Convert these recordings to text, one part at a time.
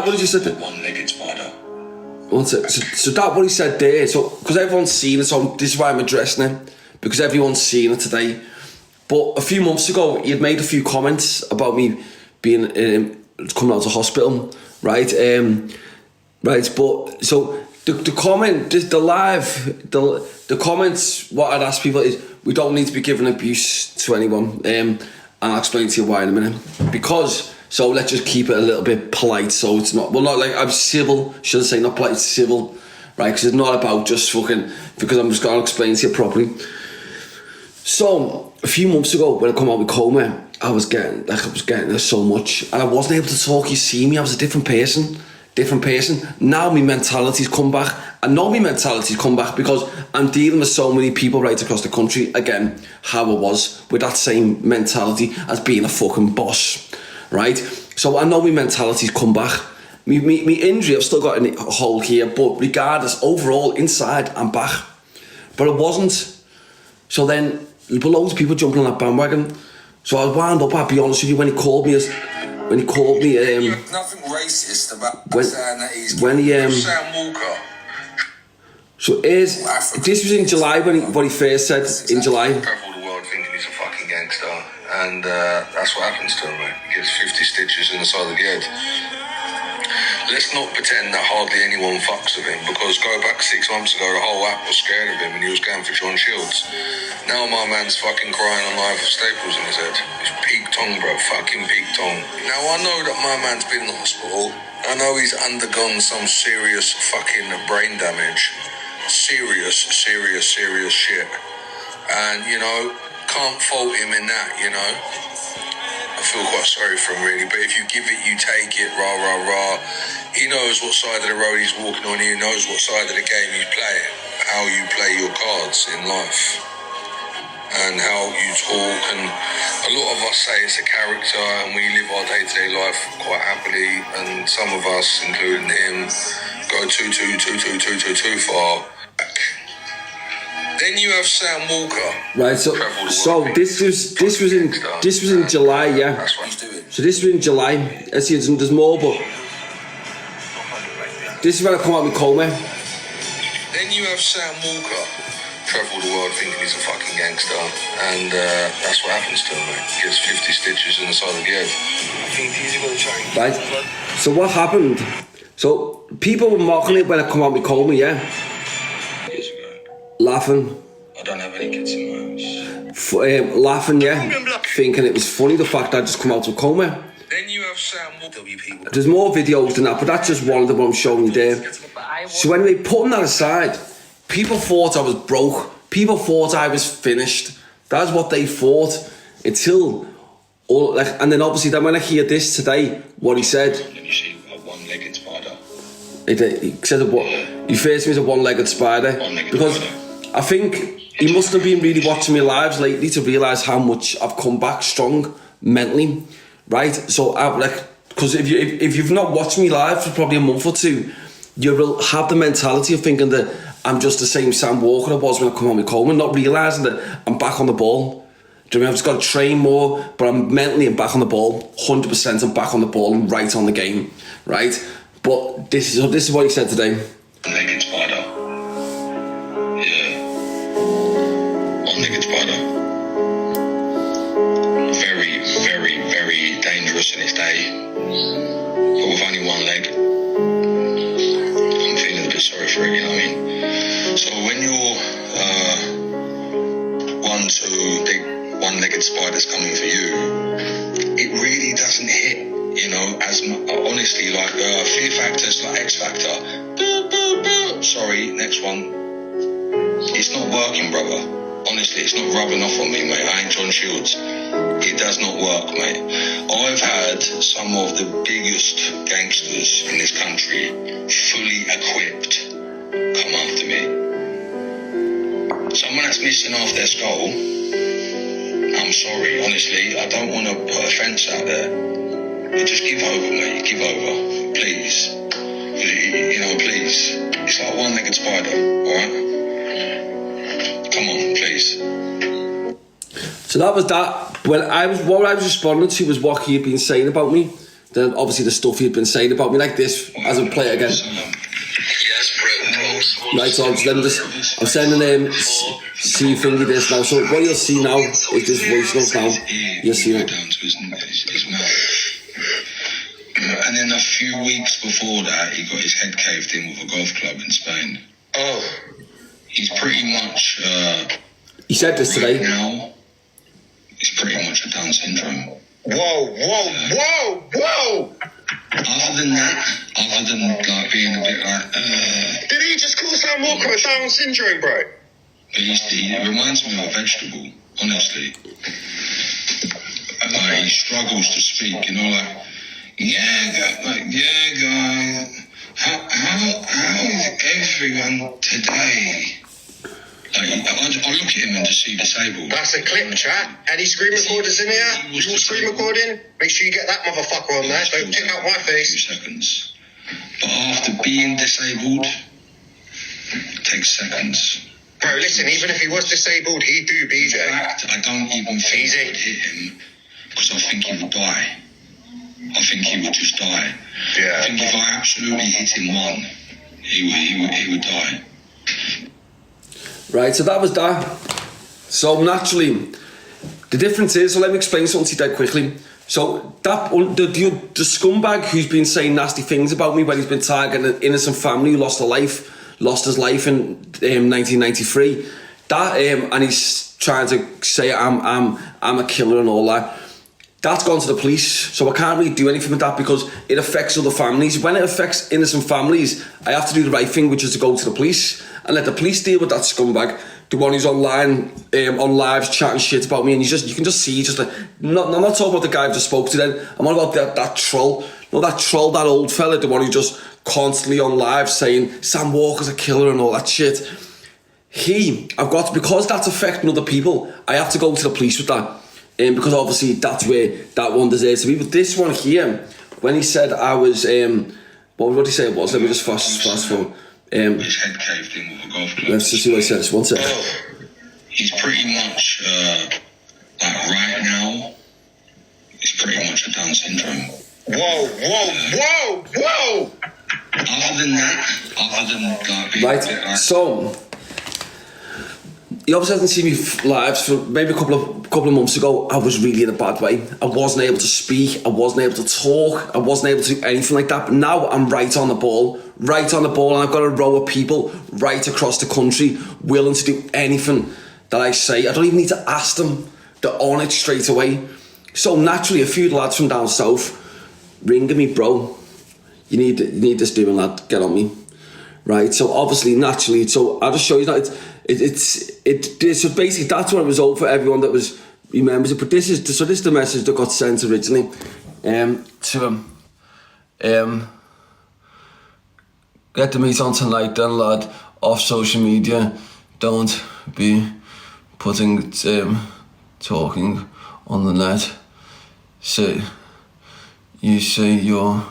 what he just said? One-legged spider. So that what he said there. So because everyone's seen it, so this is why I'm addressing it, because everyone's seen it today. But a few months ago, he had made a few comments about me being coming out of hospital, right? Right. But so the comment, the comments. What I'd ask people is, we don't need to be giving abuse to anyone. And I'll explain to you why in a minute. Because. So let's just keep it a little bit polite, so it's not, well, not like, I'm civil, should I say, not polite, it's civil, right, because it's not about just fucking, because I'm just going to explain to you properly. So, a few months ago, when I come out with coma, I was getting there so much, and I wasn't able to talk, you see me, I was a different person. Now my mentality's come back. I know my mentality's come back because I'm dealing with so many people right across the country, again, how I was, with that same mentality as being a fucking boss. Right, so I know my mentality's come back. Me injury, I've still got a hole here, but regardless, overall inside I'm back. But it wasn't. So then, loads of people jumping on that bandwagon. So I wound up. I'll be honest with you, when he called me, nothing racist about saying that he's Sam Walker. So this was in July what he first said in July. Travel the world thinking he's a fucking gangster. And that's what happens to him, mate. He gets 50 stitches in the side of the head. Let's not pretend that hardly anyone fucks with him, because go back 6 months ago, the whole app was scared of him and he was going for John Shields. Now my man's fucking crying on live with staples in his head. He's peak tongue, bro. Fucking peak tongue. Now I know that my man's been in the hospital. I know he's undergone some serious fucking brain damage. Serious shit. And, you know, can't fault him in that, you know. I feel quite sorry for him, really. But if you give it, you take it, rah, rah, rah. He knows what side of the road he's walking on. He knows what side of the game he's playing. How you play your cards in life. And how you talk. And a lot of us say it's a character, and we live our day-to-day life quite happily. And some of us, including him, go too far. Then you have Sam Walker. Right, so this was in July, yeah. That's what he's doing. So this was in July. I see there's more, but this is when I come out with coma. Then you have Sam Walker. Travel the world thinking he's a fucking gangster, and that's what happens to him, mate. He gets 50 stitches in the side of the head. I think he's going to try. Right. So what happened? So people were mocking it when I come out with coma, yeah. Laughing. I don't have any kids in my house. Laughing, yeah. Thinking it was funny, the fact that I just come out of coma. Then you have Sam Walker. There's more videos than that, but that's just one of them I'm showing you there. So anyway, putting that aside, people thought I was broke. People thought I was finished. That's what they thought. Until, and then obviously then when I hear this today, what he said. Then you see a one-legged spider. He said he refers to me as a one-legged spider. Because spider. I think he must have been really watching my lives lately to realise how much I've come back strong mentally, right? So because if you've not watched me live for probably a month or two, you will have the mentality of thinking that I'm just the same Sam Walker I was when I come home with Coleman, not realising that I'm back on the ball. Do you know what I mean? I've just got to train more, but I'm mentally back on the ball, 100% I'm back on the ball and right on the game, right? But this is what he said today. One-legged spider. Yeah. One-legged spider. Very, very, very dangerous in its day. But with only one leg. I'm feeling a bit sorry for it, you know what I mean? So when you're big one-legged spiders coming for you, it really doesn't hit, you know, as honestly, like Fear Factor's like X Factor. Sorry, next one. It's not working, brother. Honestly, it's not rubbing off on me, mate. I ain't John Shields. It does not work, mate. I've had some of the biggest gangsters in this country, fully equipped, come after me. Someone that's missing half their skull, I'm sorry, honestly, I don't want to put a fence out there. But just give over, mate. Give over. Please. You know, please. It's like a one-legged spider, alright? Come on, please. So that was that. What I was responding to was what he had been saying about me. then obviously the stuff he'd been saying about me, like this, as I play it again. Yes, bro. Right, so I'm sending see thingy this now. So what you'll see now is this voice note down. You'll see it. Down to his mouth. And then a few weeks before that, he got his head caved in with a golf club in Spain. Oh. He's pretty much... he said this today. Now, he's pretty much a Down syndrome. Whoa. Other than like being a bit like... Did he just call Sam Walker a Down syndrome, bro? But he reminds me of a vegetable, honestly. Like, he struggles to speak, you know, like... Yeah, guys. How is everyone today? Like, I look at him and just see disabled. That's a clip, chat. Any screen recorders in here? You all screen recording? Make sure you get that motherfucker on there. Don't pick out my face. 2 seconds. But after being disabled, it takes seconds. Bro, listen, even if he was disabled, he'd do BJ. In fact, I don't even think I would hit him because I think he would die. I think he would just die. Yeah. I think if I absolutely hit him one, he would die. Right, so that was that. So naturally, the difference is, so let me explain something to you dead quickly. So that the scumbag who's been saying nasty things about me when he's been targeting an innocent family who lost his life in 1993. That and he's trying to say I'm a killer and all that. That's gone to the police, so I can't really do anything with that because it affects other families. When it affects innocent families, I have to do the right thing, which is to go to the police and let the police deal with that scumbag, the one who's online, on lives chatting shit about me, and you can just see, I'm not talking about the guy I just spoke to then, I'm on about that troll, that old fella, the one who just constantly on live saying Sam Walker's a killer and all that shit. Because that's affecting other people, I have to go to the police with that. Because obviously that's where that one deserves to be. But this one here, when he said I was, what did he say it was? Let me just fast forward. His head caved in with a golf club. Let's just see what he says. One sec. He's pretty much, like right now, he's pretty much a Down syndrome. Whoa. Other than like being Right, a bit like... so... He obviously hasn't seen me live for maybe a couple of months ago. I was really in a bad way. I wasn't able to speak. I wasn't able to talk. I wasn't able to do anything like that. But now I'm right on the ball, and I've got a row of people right across the country willing to do anything that I say. I don't even need to ask them. They're on it straight away. So naturally, a few lads from down south ringing me, bro. You need this doing, lad. Get on me. Right. So obviously, naturally, so I'll just show you that so basically that's what it was all for everyone that remembers it. But this is the message that got sent originally to him. Get the meat on tonight then, lad, off social media. Don't be putting talking on the net. You say you're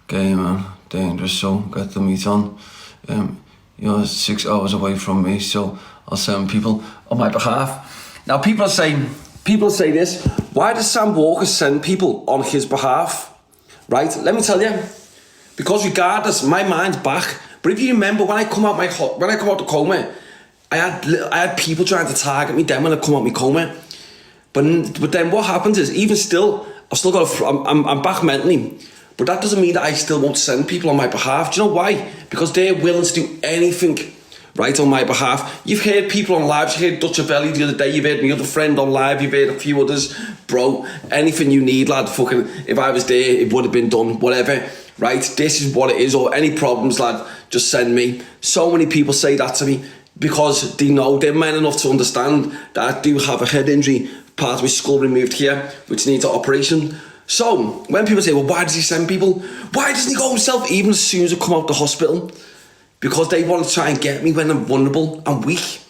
gay and dangerous, so get the meat on. You're 6 hours away from me, so I'll send people on my behalf. Now, people say this. Why does Sam Walker send people on his behalf? Right? Let me tell you. Because regardless, my mind's back. But if you remember, when I come out the coma, I had people trying to target me then when I come out my coma. But then what happens is, even still, I'm back mentally. But that doesn't mean that I still won't send people on my behalf. Do you know why? Because they're willing to do anything, right, on my behalf. You've heard people on live. You heard Dutch Belly the other day. You've heard my other friend on live. You've heard a few others. Bro, anything you need, lad, fucking, if I was there, it would have been done. Whatever, right? This is what it is. Or any problems, lad, just send me. So many people say that to me because they know they're men enough to understand that I do have a head injury, part of my skull removed here, which needs an operation. So, when people say, well, why does he send people? Why doesn't he go himself even as soon as I come out the hospital? Because they want to try and get me when I'm vulnerable and weak.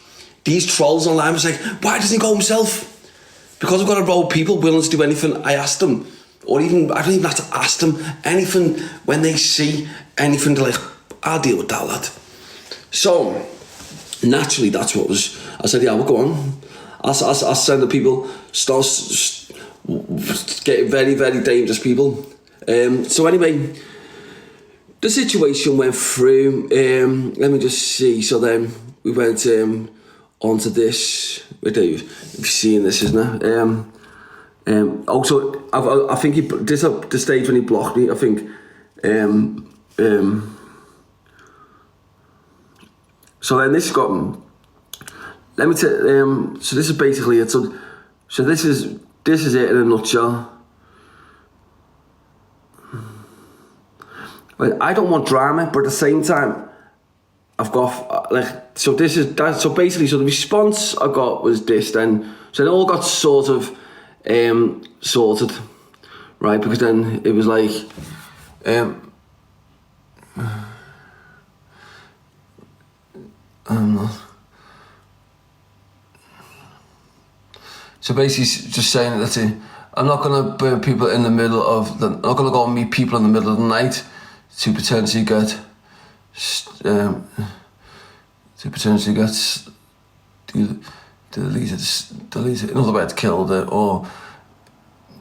These trolls online are like, why doesn't he go himself? Because I've got a row of people willing to do anything I ask them. Or even, I don't even have to ask them anything. When they see anything, they're like, I'll deal with that, lad. So, naturally, that's what was... I said, yeah, we'll go on. I'll send the people... Getting very, very dangerous people So anyway, the situation went through. Let me just see. So then we went onto this. Wait, Dave, you've seen this, isn't it? Also, I think this up the stage when he blocked me. I think. So then this got. Let me tell. So this is basically it. So this is it in a nutshell. I don't want drama, but at the same time, I've got so this is that. So basically, so the response I got was this. Then so it all got sorted, right? Because then it was like, so basically, just saying that I'm not gonna burn people in the middle of the. I'm not gonna go and meet people in the middle of the night to potentially get deleted. In other words, killed it or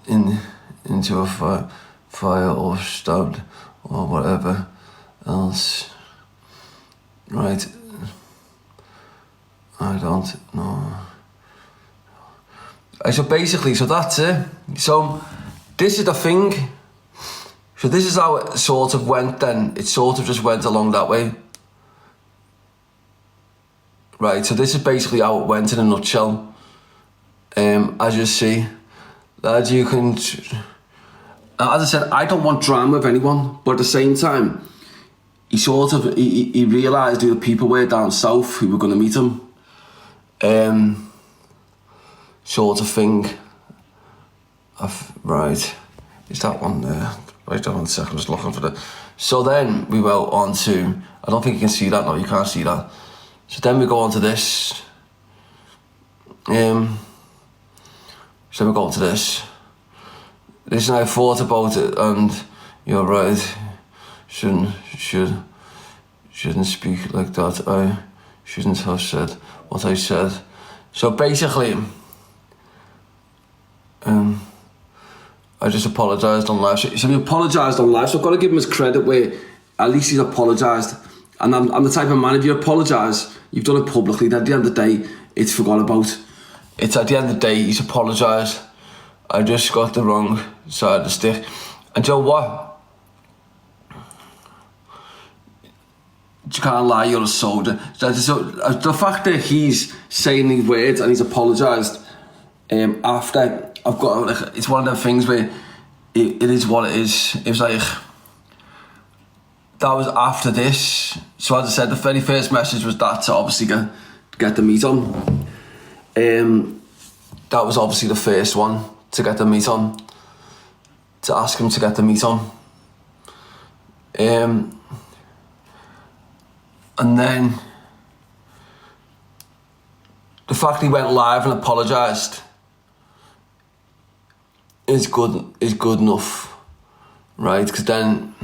into a fire or stabbed or whatever else. Right? I don't know. So basically, so that's it. So this is the thing. So this is how it sort of went then. It sort of just went along that way. Right, so this is basically how it went in a nutshell. As you see, that you can... As I said, I don't want drama with anyone, but at the same time, he realised who the people were down south who were going to meet him. Sort of thing. Right, is that one there? Wait on a second, I'm just looking for the... So then we went on to... I don't think you can see that, no, you can't see that. So then we go on to this. So then we go on to this. Listen, I thought about it and you're right. Shouldn't speak like that. I shouldn't have said what I said. So basically... I just apologised on live. So he apologised on live, so I've got to give him his credit where at least he's apologised. And I'm the type of man, if you apologise, you've done it publicly, then at the end of the day, it's forgot about. It's at the end of the day, he's apologised. I just got the wrong side of the stick. And you know what? You can't lie, you're a soldier. So the fact that he's saying these words and he's apologised after... I've got it's one of them things where it is what it is. It was like that was after this. So as I said, the very first message was that to obviously get the meet on. That was obviously the first one to get the meet on. To ask him to get the meet on. And then the fact he went live and apologised is good enough, right? Because then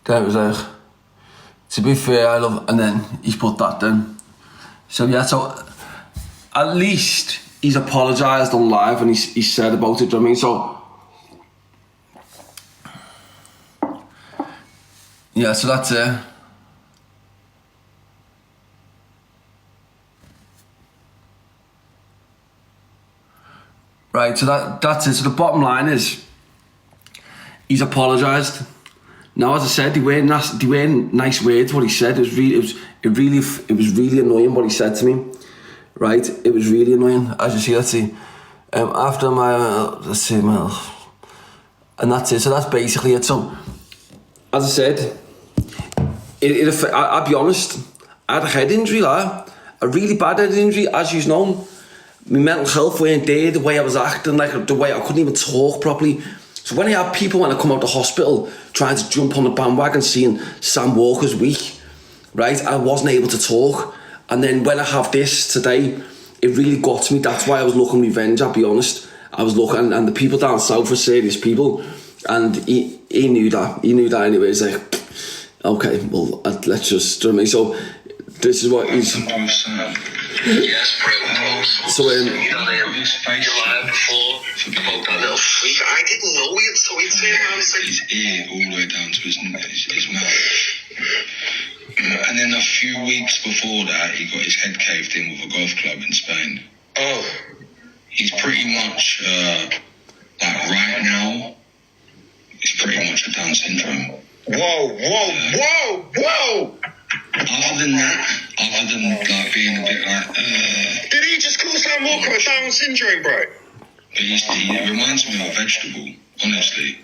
it was like, to be fair, I love, and then he's put that then. So yeah, so at least he's apologised on live and he's said about it, do you know what I mean? So yeah, so that's it. Right, so that's it. So the bottom line is, he's apologised. Now, as I said, they weren't nice words. What he said, it was really annoying. What he said to me, right? It was really annoying. As you see, let's see. After my and that's it. So that's basically it. So, as I said, I'll be honest. I had a head injury, a really bad head injury, as you know. My mental health weren't there, the way I was acting, like the way I couldn't even talk properly. So when I have people when I come out of the hospital trying to jump on the bandwagon seeing Sam Walker's weak, right, I wasn't able to talk. And then when I have this today, it really got to me. That's why I was looking revenge, I'll be honest. I was looking, and the people down south were serious people, and he knew that. He knew that anyway. He's like, okay, well, let's just, do you know what I mean? So This is what he's... What happened with Sam? Yes, Pros. So, You know, you lied before about that little freak. I didn't know it, so he turned around and said, his ear all the way down to his mouth. And then a few weeks before that, he got his head caved in with a golf club in Spain. oh, He's pretty much, like right now, he's pretty much a Down syndrome. whoa. Other than like being a bit like, Did he just call Sam Walker a Down syndrome, bro? but he reminds me of a vegetable, honestly.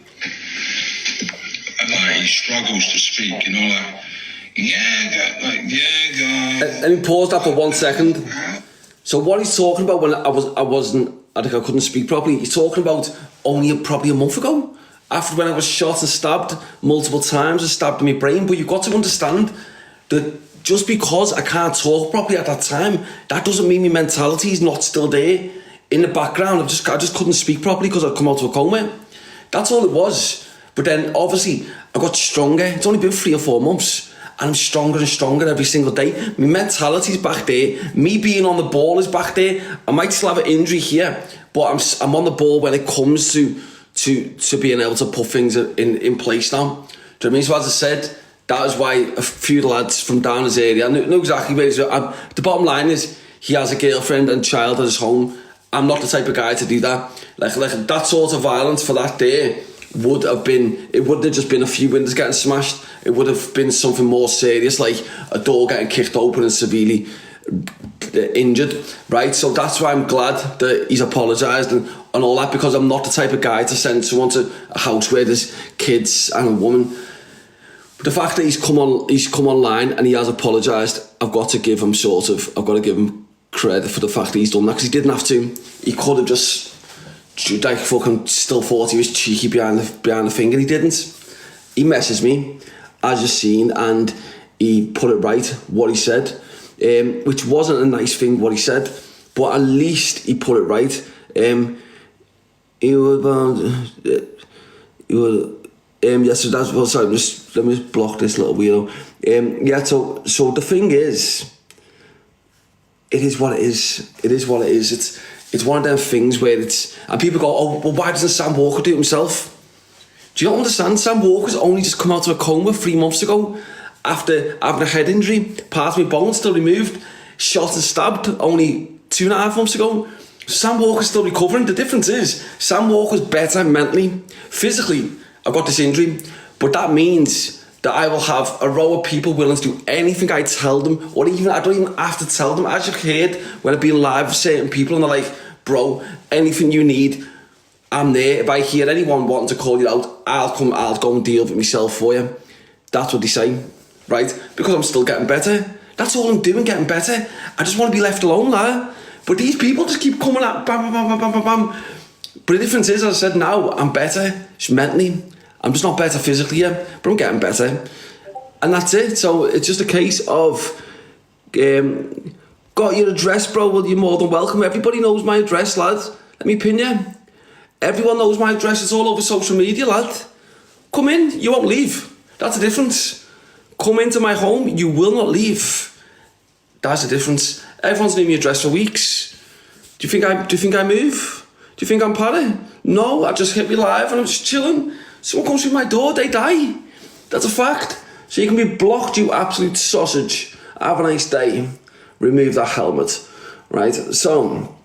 And like he struggles to speak, you know, like, Let me pause that for 1 second. So what he's talking about when I think I couldn't speak properly, he's talking about only probably a month ago, after when I was shot and stabbed multiple times and stabbed in my brain. But you've got to understand that just because I can't talk properly at that time, that doesn't mean my mentality is not still there in the background. I just couldn't speak properly because I'd come out of a coma. That's all it was. But then obviously I got stronger. It's only been 3 or 4 months and I'm stronger and stronger every single day. My mentality's back there. Me being on the ball is back there. I might still have an injury here, but I'm on the ball when it comes to being able to put things in place now. Do you know what I mean? So as I said, that is why a few lads from down his area, I know exactly where he's at. The bottom line is he has a girlfriend and child at his home. I'm not the type of guy to do that. Like that sort of violence for that day wouldn't have just been a few windows getting smashed. It would have been something more serious, like a door getting kicked open and severely injured, right? So that's why I'm glad that he's apologised and all that, because I'm not the type of guy to send someone to a house where there's kids and a woman. But the fact that he's come online and he has apologised, I've got to give him credit for the fact that he's done that, because he didn't have to. He could have just like fucking still thought he was cheeky behind the finger. He didn't. He messaged me, as you've seen, and he put it right, what he said, which wasn't a nice thing what he said, but at least he put it right. So that's, well, sorry, let me just block this little weirdo. So the thing is, it is what it is. It is what it is. It's one of them things where and people go, oh, well, why doesn't Sam Walker do it himself? Do you not understand? Sam Walker's only just come out of a coma 3 months ago after having a head injury, part of my bone still removed, shot and stabbed only 2.5 months ago. Sam Walker's still recovering. The difference is Sam Walker's better mentally. Physically, I've got this injury, but that means that I will have a row of people willing to do anything I tell them, or even I don't even have to tell them. As you've heard when I've been live with certain people and they're like, bro, anything you need, I'm there. If I hear anyone wanting to call you out, I'll go and deal with it myself for you. That's what they say, right? Because I'm still getting better. That's all I'm doing, getting better. I just want to be left alone, lad. But these people just keep coming at bam, bam, bam, bam, bam, bam. But the difference is, as I said, now I'm better, just mentally. I'm just not better physically yet, but I'm getting better. And that's it. So it's just a case of, got your address, bro? Well, you're more than welcome. Everybody knows my address, lad. Let me pin you. Everyone knows my address. It's all over social media, lad. Come in, you won't leave. That's the difference. Come into my home, you will not leave. That's the difference. Everyone's known my address for weeks. Do you think I move? Do you think I'm party? No, I just hit me live and I'm just chilling. Someone comes through my door, they die. That's a fact. So you can be blocked, you absolute sausage. Have a nice day. Remove that helmet. Right? So,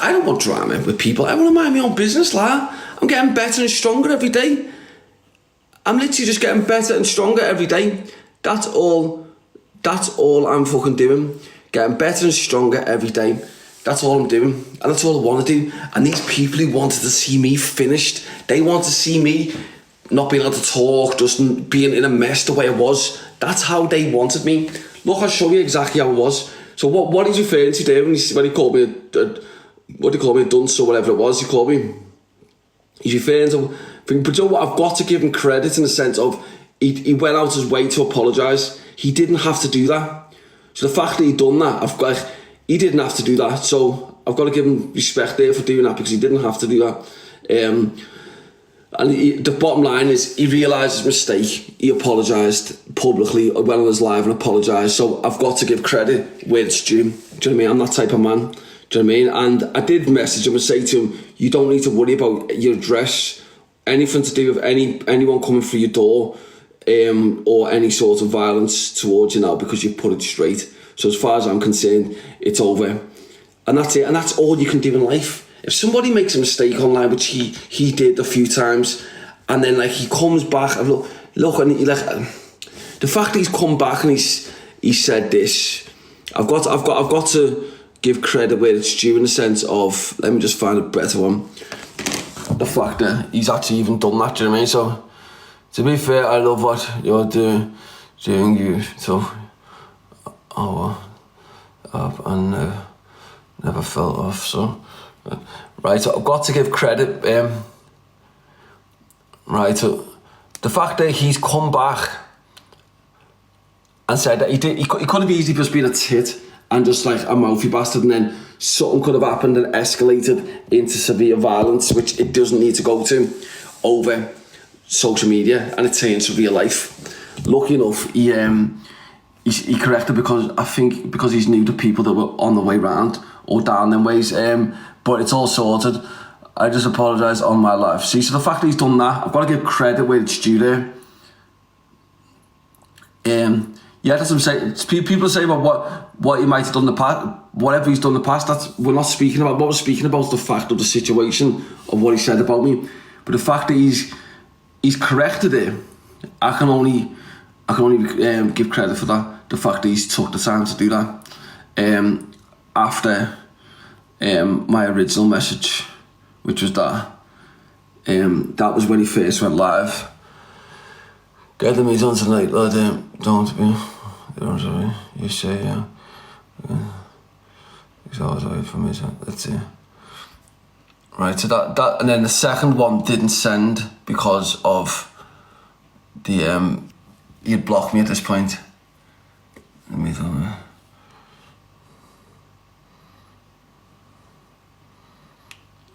I don't want drama with people. I want to mind my own business, lad. I'm getting better and stronger every day. I'm literally just getting better and stronger every day. That's all I'm fucking doing. Getting better and stronger every day. That's all I'm doing. And that's all I want to do. And these people who wanted to see me finished, they want to see me not being able to talk, just being in a mess the way I was. That's how they wanted me. Look, I'll show you exactly how it was. So what he's referring to there when he called me what do you call me, a dunce or whatever it was he called me. He's referring to, but you know what, I've got to give him credit in the sense of he went out his way to apologise. He didn't have to do that. So the fact that he done that, he didn't have to do that. So I've got to give him respect there for doing that, because he didn't have to do that. And the bottom line is, he realised his mistake. He apologised publicly, went on his live and apologised. So I've got to give credit where it's due. Do you know what I mean? I'm that type of man. Do you know what I mean? And I did message him and say to him, you don't need to worry about your address, anything to do with anyone coming through your door, or any sort of violence towards you now, because you've put it straight. So as far as I'm concerned, it's over. And that's it. And that's all you can do in life. If somebody makes a mistake online, which he did a few times, and then like he comes back and look and he, like, the fact that he's come back and he said this, I've got to give credit where it's due, in the sense of, let me just find a better one. The fact that he's actually even done that, do you know what I mean? So to be fair, I love what you're doing you. So and never fell off. So. Right, so I've got to give credit. Right, so the fact that he's come back and said that he could have easily just been a tit and just like a mouthy bastard, and then something could have happened and escalated into severe violence, which it doesn't need to go to, over social media, and it turns to real life. Lucky enough, he corrected, because he's new to people that were on the way round or down them ways. But it's all sorted. I just apologise on my life. See, so the fact that he's done that, I've got to give credit where it's due there. Yeah, that's what I'm saying. People say about what he might have done in the past, whatever he's done in the past. We're not speaking about. What we're speaking about is the fact of the situation of what he said about me. But the fact that he's corrected it, I can only give credit for that. The fact that he's took the time to do that. After my original message, which was that was when he first went live. Get the meat on tonight, lad. Don't be. You say, yeah. It's always away from me, so that's it. Right, so that, and then the second one didn't send because of the he'd blocked me at this point. Let me tell you.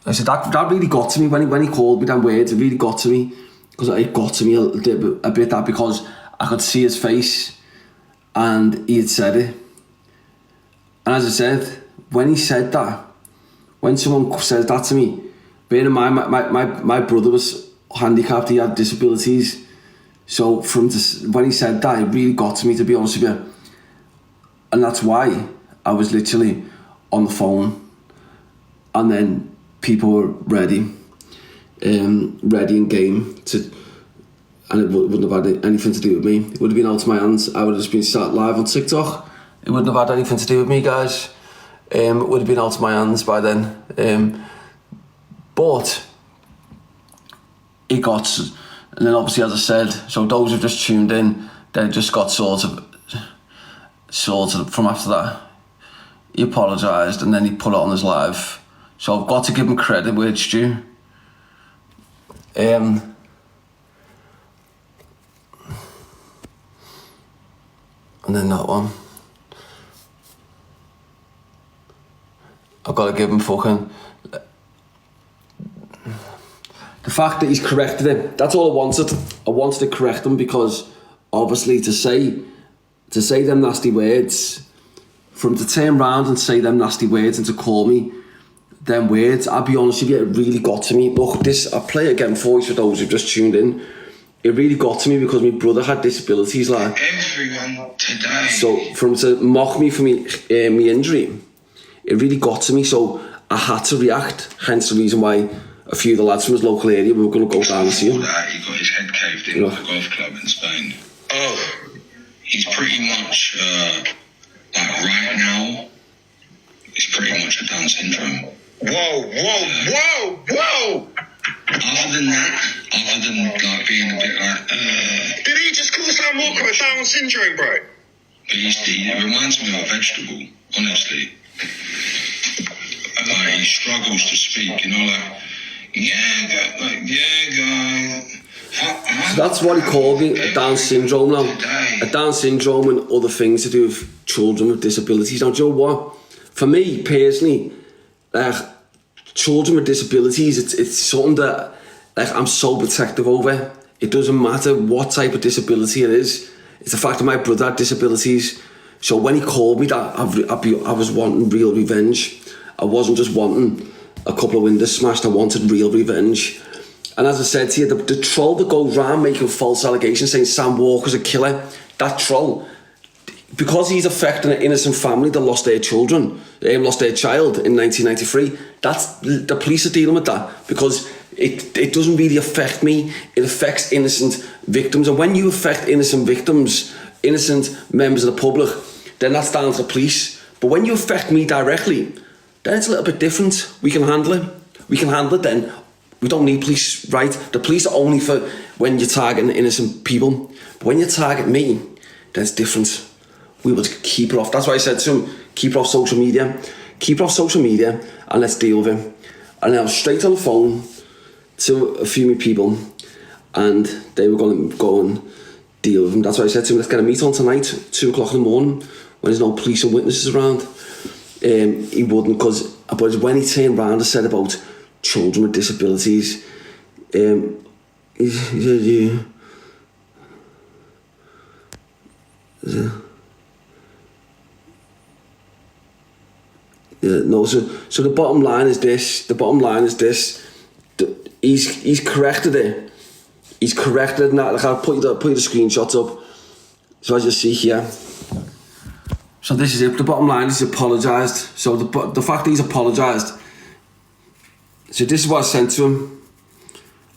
I said that really got to me when he called me them words. It really got to me, because it got to me a bit that, because I could see his face and he had said it. And as I said, when he said that, when someone says that to me, bearing in mind my brother was handicapped, he had disabilities, so when he said that, it really got to me, to be honest with you. And that's why I was literally on the phone, and then people were ready and game to, and it wouldn't have had anything to do with me. It would have been out of my hands. I would have just been sat live on TikTok. It wouldn't have had anything to do with me, guys. It would have been out of my hands by then. But it got, and then obviously, as I said, so those who've just tuned in, then it just got sorted from after that. He apologised and then he put it on his live. So I've got to give him credit where it's due. And then that one. I've got to give him fucking... The fact that he's corrected it, that's all I wanted. I wanted to correct him, because obviously to say them nasty words, for him to turn around and say them nasty words and to call me them words, I'll be honest with you, it really got to me. Look, I'll play it again for you, for those who've just tuned in. It really got to me because my brother had disabilities, like. Everyone today. So for him to mock me for me injury, it really got to me. So I had to react. Hence the reason why a few of the lads from his local area were going to go down and see him. He got his head caved in at a golf club in Spain. Oh, he's pretty much like right now. He's pretty much a Down syndrome. Whoa! Other than like being a bit like, Did he just call Sam Walker a Down syndrome, bro? But he reminds me of a vegetable, honestly. Like, he struggles to speak, you know, like, guy. So that's what he called me, a Down syndrome now. A Down syndrome and other things to do with children with disabilities. Now, do you know what? For me, personally, children with disabilities, it's something that like I'm so protective over. It doesn't matter what type of disability it is. It's the fact that my brother had disabilities. So when he called me that, I was wanting real revenge. I wasn't just wanting a couple of windows smashed, I wanted real revenge. And as I said to you, the troll that goes around making false allegations saying Sam Walker's a killer, that troll, because he's affecting an innocent family that lost their children, lost their child in 1993, that's the police are dealing with that, because it doesn't really affect me, it affects innocent victims. And when you affect innocent victims, innocent members of the public, then that's down to the police. But when you affect me directly, then it's a little bit different. We can handle it then. We don't need police, right? The police are only for when you're targeting innocent people. But when you target me, then it's different. We will keep it off. That's why I said to him, keep it off social media. Keep it off social media and let's deal with it. And I was straight on the phone to a few of my people and they were going to go and deal with him. That's why I said to him, let's get a meet on tonight, 2 o'clock in the morning, when there's no police and witnesses around. He wouldn't, but when he turned around and said about children with disabilities, he said, no, so the bottom line is this. He's corrected it. He's corrected it now. Like I'll put you the screenshots up. So as you see here. So this is it. The bottom line is he's apologised. So the fact that he's apologised. So this is what I sent to him.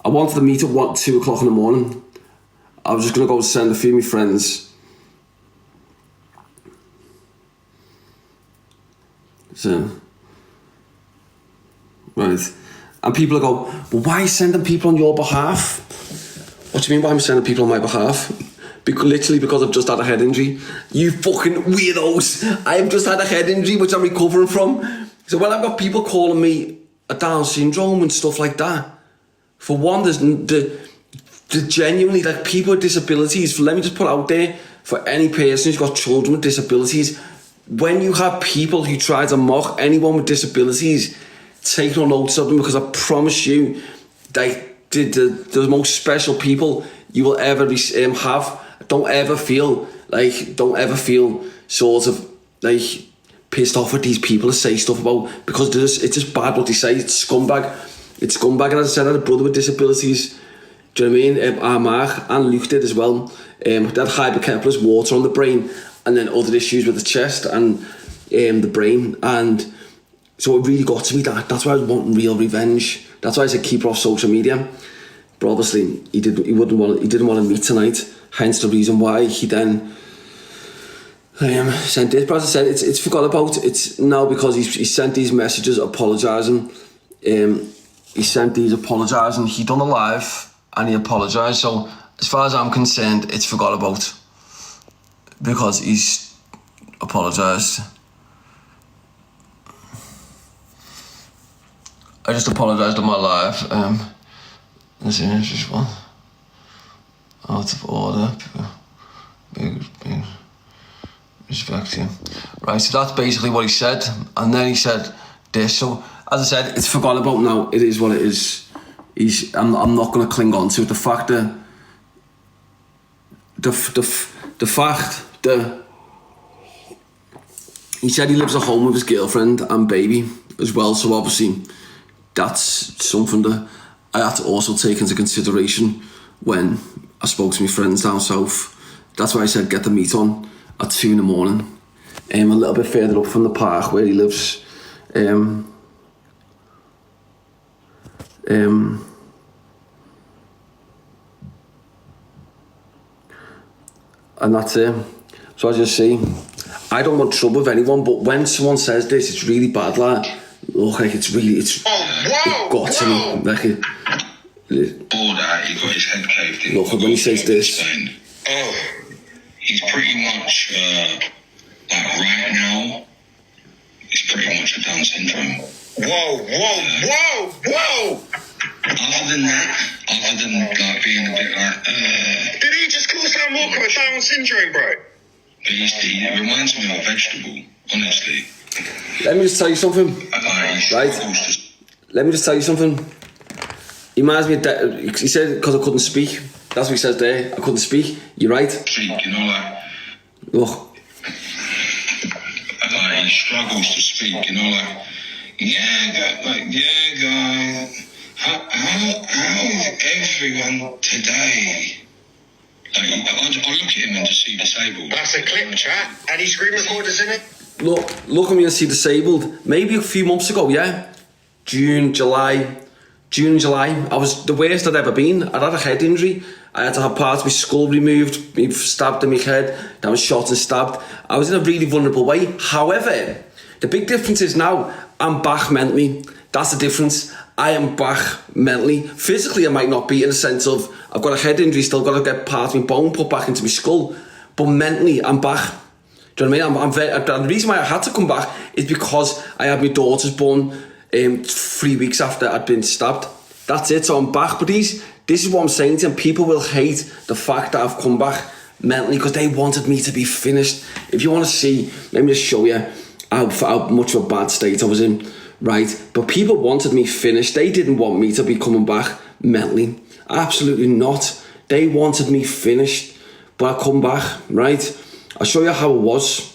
I wanted to meet at 2 o'clock in the morning. I was just going to go send a few of my friends. So, right. And people go, well, why are you sending people on your behalf? What do you mean why I'm sending people on my behalf? Literally because I've just had a head injury. You fucking weirdos. I have just had a head injury which I'm recovering from. So when I've got people calling me a Down syndrome and stuff like that, for one, there's the genuinely, like, people with disabilities, let me just put out there, for any person who's got children with disabilities, when you have people who try to mock anyone with disabilities, take no notice of them, because I promise you, the most special people you will ever have. Don't ever feel sort of like pissed off at these people to say stuff about, because it's just bad what they say. It's scumbag. And as I said, I had a brother with disabilities. Do you know what I mean? Armagh and Luke did as well. They had hypercephalus, water on the brain, and then other issues with the chest and the brain. And so it really got to me. That's why I was wanting real revenge. That's why I said keep her off social media. But obviously he didn't want to meet tonight. Hence the reason why he then sent this. But as I said, it's forgot about. It's now because he sent these messages apologising. He sent these apologising. He done a live and he apologised. So as far as I'm concerned, it's forgot about, because he's apologised. I just apologised on my live. Let's see, it's just one. Out of order. Big respect to you. Right, so that's basically what he said. And then he said this. So, as I said, it's forgotten about now. It is what it is. I'm not going to cling on to it. The fact that he said he lives at home with his girlfriend and baby as well. So obviously that's something that I had to also take into consideration when I spoke to my friends down south. That's why I said get the meet on at 2 in the morning. A little bit further up from the park where he lives. And that's it. So as you see, I don't want trouble with anyone, but when someone says this, it's really bad, like, look, like it got to me. Like he got his head caved in. Look, when he says this. He's pretty much, like right now, he's pretty much a Down syndrome. Whoa! Other than like being a bit like, Did he just call Sam Walker a Down syndrome, bro? He reminds me of a vegetable, honestly. Let me just tell you something, right? Let me just tell you something. He reminds me of he said because I couldn't speak. That's what he says there. I couldn't speak. You're right. Speak, you know, like Look. Like he struggles to speak, you know, like yeah, guys. How is everyone today? Like, I look at him and just see disabled. That's a clip, chat. Any screen recorders in it? Look at me and see disabled. Maybe a few months ago, yeah. June, July. I was the worst I'd ever been. I'd had a head injury. I had to have parts of my skull removed, me stabbed in my head, then I was shot and stabbed. I was in a really vulnerable way. However, the big difference is now I'm back mentally. That's the difference. I am back mentally. Physically, I might not be in the sense of I've got a head injury, still got to get part of my bone put back into my skull. But mentally, I'm back. Do you know what I mean? The reason why I had to come back is because I had my daughters born 3 weeks after I'd been stabbed. That's it, so I'm back. But this is what I'm saying to them. People will hate the fact that I've come back mentally because they wanted me to be finished. If you want to see, let me just show you how much of a bad state I was in, right? But people wanted me finished. They didn't want me to be coming back mentally. Absolutely not. They wanted me finished, but I come back, right? I'll show you how it was.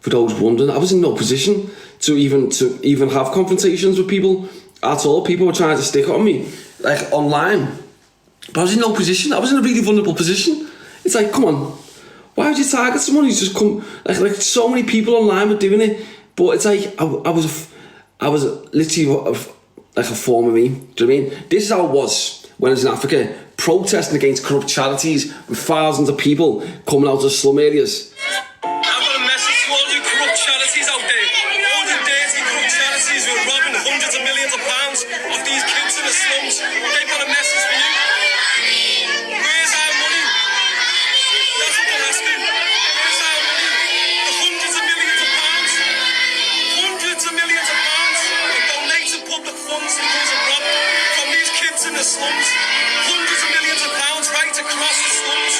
For those wondering, I was in no position to even have confrontations with people at all. People were trying to stick it on me, like online. But I was in no position. I was in a really vulnerable position. It's like, come on, why would you target someone who's just come? Like so many people online were doing it, but it's like I was literally like a form of me. Do you know what I mean? This is how it was when I was in Africa, protesting against corrupt charities with thousands of people coming out of slum areas. I've got a message to all you corrupt charities out there. All you dirty corrupt charities who are robbing hundreds of millions of pounds off these kids in the slums. They've got a message for you. Where's our money? That's what they're asking. Where's our money? The hundreds of millions of pounds. Hundreds of millions of pounds of donated public funds and those are robbed from these kids in the slums. Hundreds of millions of pounds right across the slums.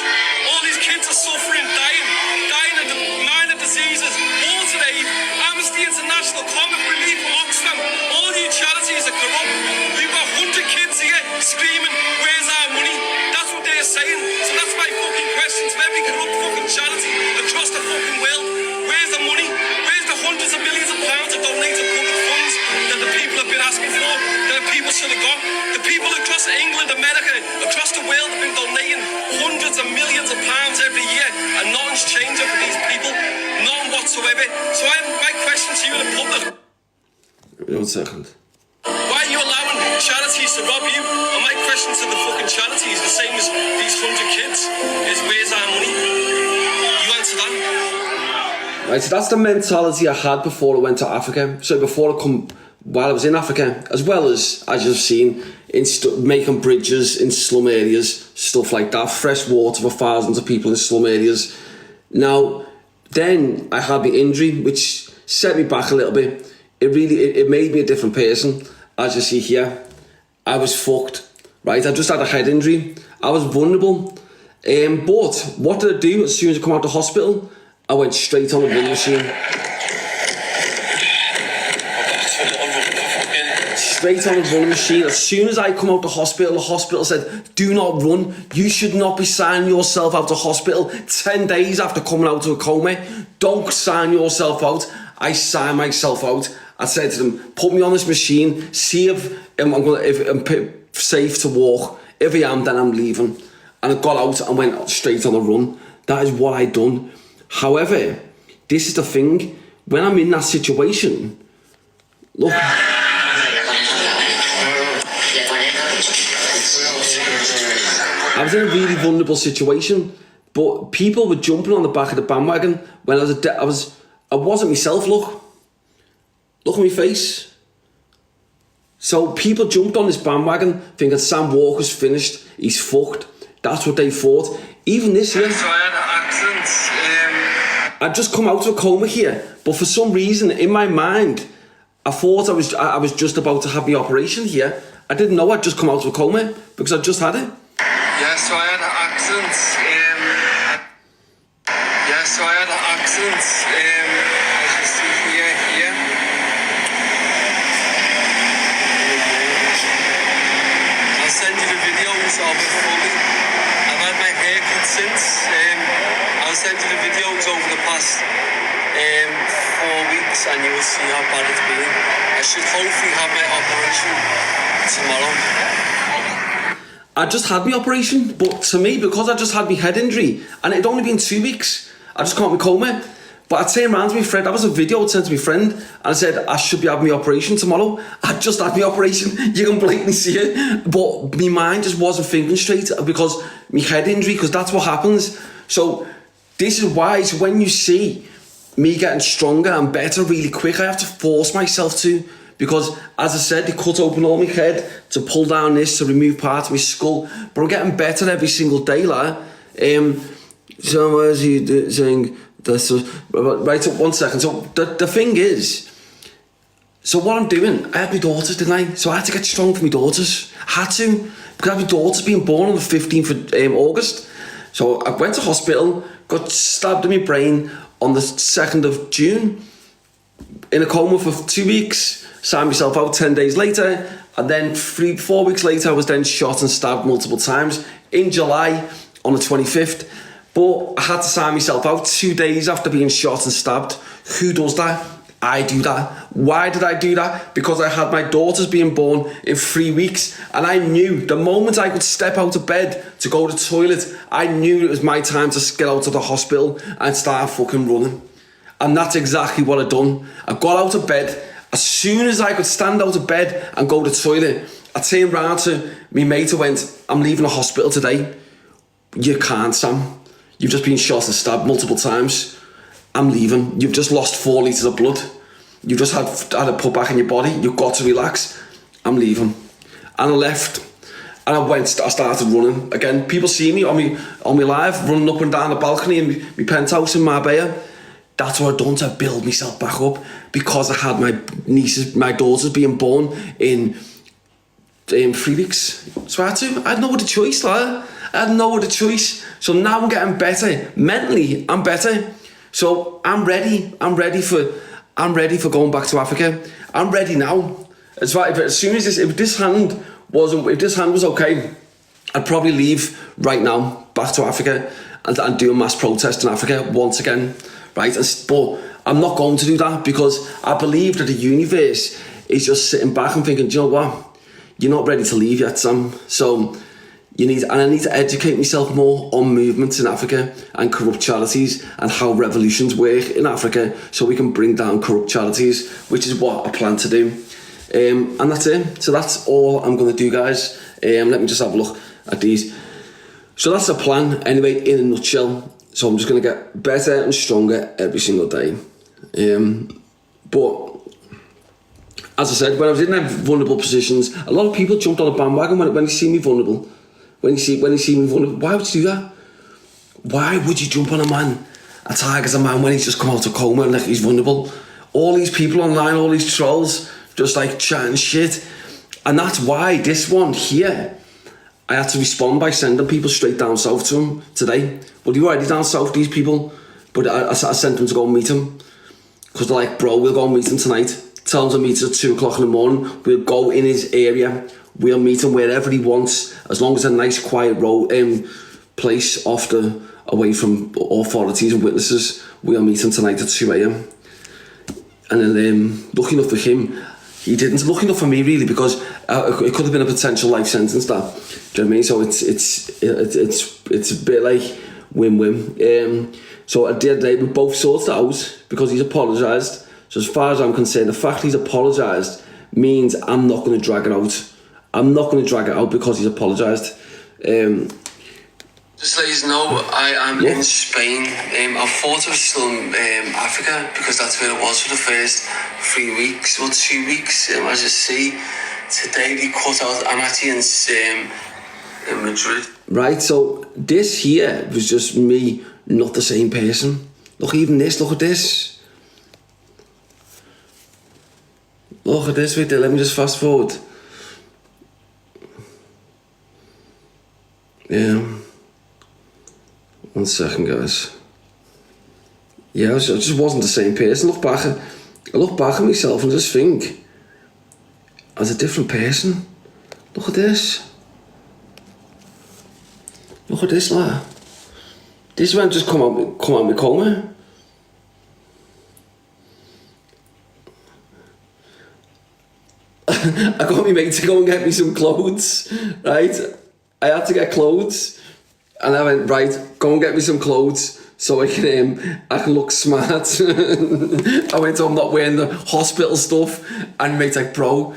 All these kids are suffering, dying of minor diseases. Water Aid, Amnesty International, Comic Relief, Oxfam. All you charities are corrupt. We've got 100 kids here screaming, where's our money? That's what they're saying. So that's my fucking question to every corrupt fucking charity across the fucking world. Where's the money? Where's the hundreds of millions of pounds of donated public funds that the people have been asking for, that the people should have got? The people across England, America, across the world have been donating hundreds of millions of pounds every year, and nothing's changing for these people, none whatsoever. So my question to you in the public: 1 second. why are you allowing charities to rob you? And my question to the fucking charities, the same as these 100 kids, is where's our money? You answer that. Right, so that's the mentality I had before I went to Africa. So while I was in Africa, as well as you've seen, making bridges in slum areas, stuff like that, fresh water for thousands of people in slum areas. Now, then I had the injury, which set me back a little bit. It made me a different person. As you see here, I was fucked, right? I just had a head injury. I was vulnerable. But what did I do as soon as I come out of the hospital? I went straight on the running machine. Straight on the running machine. As soon as I come out the hospital said, do not run. You should not be signing yourself out of hospital 10 days after coming out of a coma. Don't sign yourself out. I signed myself out. I said to them, put me on this machine, see if I'm safe to walk. If I am, then I'm leaving. And I got out and went straight on the run. That is what I done. However, this is the thing. When I'm in that situation, look. I was in a really vulnerable situation, but people were jumping on the back of the bandwagon when I wasn't myself. Look at my face. So people jumped on this bandwagon thinking Sam Walker's finished, he's fucked. That's what they thought. Even this year, So I had an accident. I'd just come out of a coma here, but for some reason in my mind, I thought I was just about to have my operation here. I didn't know I'd just come out of a coma because I just had it. Yeah, so I had an accident. As you see here. I say last 4 weeks, and you will see how bad it's been. I should hopefully have my operation tomorrow. I just had my operation, but to me, because I just had my head injury, and it'd only been 2 weeks, I just can't coma. But I turned around to my friend, that was a video I sent to my friend, and I said, I should be having my operation tomorrow. I just had my operation, you can blatantly see it. But my mind just wasn't thinking straight because my head injury, because that's what happens. So this is why, so when you see me getting stronger and better really quick, I have to force myself to, because as I said, they cut open all my head to pull down this, to remove parts of my skull. But I'm getting better every single day, like. So as you saying, that's right. So 1 second. So the thing is, so what I'm doing, I had my daughters, didn't I? So I had to get strong for my daughters. I had to, because I had my daughters being born on the 15th of August. So I went to hospital, got stabbed in my brain on the 2nd of June, in a coma for 2 weeks, signed myself out 10 days later, and then 4 weeks later I was then shot and stabbed multiple times in July on the 25th. But I had to sign myself out 2 days after being shot and stabbed. Who does that? I do that. Why did I do that? Because I had my daughters being born in 3 weeks, and I knew the moment I could step out of bed to go to the toilet, I knew it was my time to get out of the hospital and start fucking running. And that's exactly what I done. I got out of bed. As soon as I could stand out of bed and go to the toilet, I turned round to my mate and went, I'm leaving the hospital today. You can't, Sam. You've just been shot and stabbed multiple times. I'm leaving. You've just lost 4 litres of blood. You've just had it put back in your body. You've got to relax. I'm leaving. And I left. And I started running. Again, people see me on my live, running up and down the balcony in my penthouse in Marbella. That's what I've done to build myself back up, because I had my daughters being born in 3 weeks. So I had no other choice, like. I had no other choice. So now I'm getting better. Mentally, I'm better. So I'm ready. I'm ready for going back to Africa. I'm ready now. As soon as if this hand was okay, I'd probably leave right now back to Africa and do a mass protest in Africa once again, right? But I'm not going to do that, because I believe that the universe is just sitting back and thinking, do you know what? You're not ready to leave yet, Sam. So I need to educate myself more on movements in Africa and corrupt charities and how revolutions work in Africa, so we can bring down corrupt charities, which is what I plan to do. And that's it. So that's all I'm going to do, guys. Let me just have a look at these. So that's the plan, anyway, in a nutshell. So I'm just going to get better and stronger every single day. But as I said, when I was in them vulnerable positions, a lot of people jumped on a bandwagon when they see me vulnerable. When you see me vulnerable, why would you do that? Why would you jump on a target a man when he's just come out of coma and like he's vulnerable? All these people online, all these trolls, just like chatting shit. And that's why this one here, I had to respond by sending people straight down south to him today. Well, you're already down south, these people, but I sent them to go and meet him. Because they're like, bro, we'll go and meet him tonight. Tell him to meet us at 2 o'clock in the morning. We'll go in his area. We'll meet him wherever he wants, as long as it's a nice quiet place away from authorities and witnesses. We'll meet him tonight at 2 a.m. And then, lucky enough for him, he didn't. Lucky enough for me, really, because it could have been a potential life sentence. That, do you know what I mean? So it's a bit like win-win. So at the end of the day, we both sorted it out because he's apologised. So as far as I'm concerned, the fact he's apologised means I'm not going to drag it out. I'm not going to drag it out because he's apologised. Just to let you know, I am in Spain. I thought I was still in Africa because that's where it was for the first 3 weeks or 2 weeks. As you see, today they cut out. I'm actually in Madrid. Right, so this here was just me, not the same person. Look, even this, look at this. Look at this right there, let me just fast forward. Yeah. 1 second, guys. Yeah, I just wasn't the same person. I look back at myself and just think, as a different person. Look at this. Look at this, lad. This man just come out my coma. I got my mate to go and get me some clothes, right? I had to get clothes, and I went, right, go and get me some clothes so I can look smart. I went, I'm not wearing the hospital stuff, and mate's like, bro,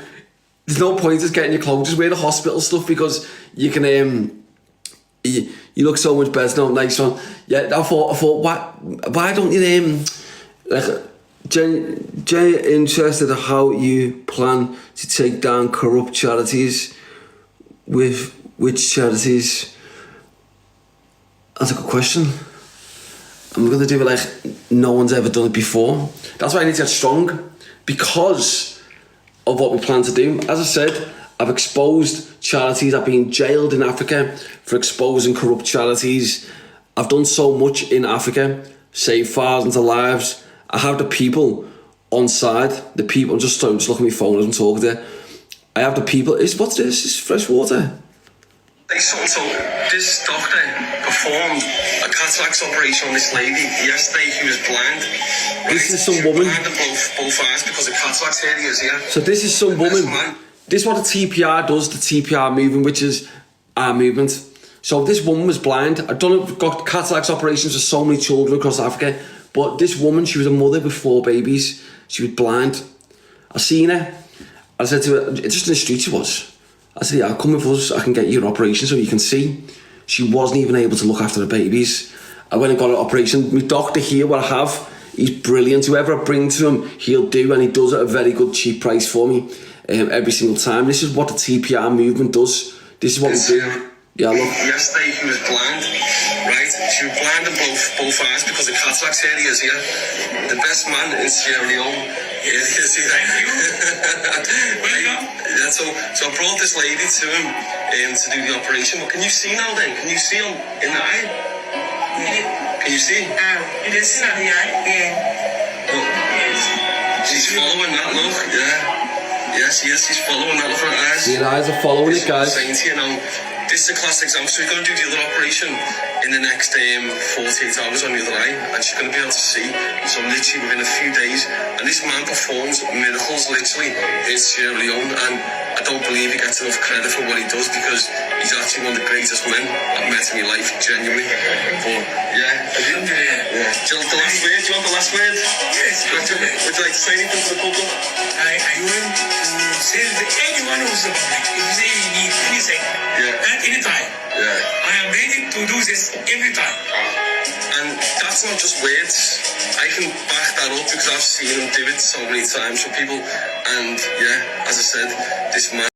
there's no point just getting your clothes, just wear the hospital stuff because you can you look so much better, no nice one. Yeah, I thought why don't you like Jay interested in how you plan to take down corrupt charities, with which charities? That's a good question. I'm gonna do it like no one's ever done it before. That's why I need to get strong, because of what we plan to do. As I said, I've exposed charities. I've been jailed in Africa for exposing corrupt charities. I've done so much in Africa, saved thousands of lives. I have the people on side. The people. I'm just looking at my phone as I'm talking there. I have the people. What's this? It's fresh water. So this doctor performed a cataract operation on this lady yesterday who was blind. Right? This is some woman. Blind in both eyes because of cataracts areas here. So this is some woman. This is what the TPR does, the TPR movement, which is our movement. So this woman was blind. Got cataract operations for so many children across Africa. But this woman, she was a mother with 4 babies. She was blind. I seen her. I said to her, just in the street she was. I said, yeah, come with us, I can get you an operation so you can see. She wasn't even able to look after the babies. I went and got an operation. My doctor here, what I have, he's brilliant. Whoever I bring to him, he'll do, and he does it at a very good, cheap price for me every single time. This is what the TPR movement does. This is what we do. Yeah, look. Yesterday he was blind, right? She was blind in both eyes because of cataracts areas here. The best man in Sierra Leone. Here it is here. Thank you. Welcome. Yeah, so I brought this lady to him to do the operation. But can you see now then? Can you see him in the eye? Can you see? You didn't see that in the eye? Yeah. Look, she's following that look, yeah. Yes, she is. She's following that look at her eyes. Your eyes are following it, guys. I'm saying to you now, this is a class exam, so we're going to do the other operation in the next 48 hours on the other eye, and she's going to be able to see. So literally within a few days, and this man performs miracles literally in Sierra Leone, and I don't believe he gets enough credit for what he does, because he's actually one of the greatest men I've met in my life, genuinely. But yeah, do you want the last word? Do you want the last word? Yes. Would you like to say anything to the public? I want to say to anyone who's the public, if you say you need anything, at any time, I am ready to do this every time. And that's not just words. I can back that up because I've seen him do it so many times for people. And yeah, as I said, this man.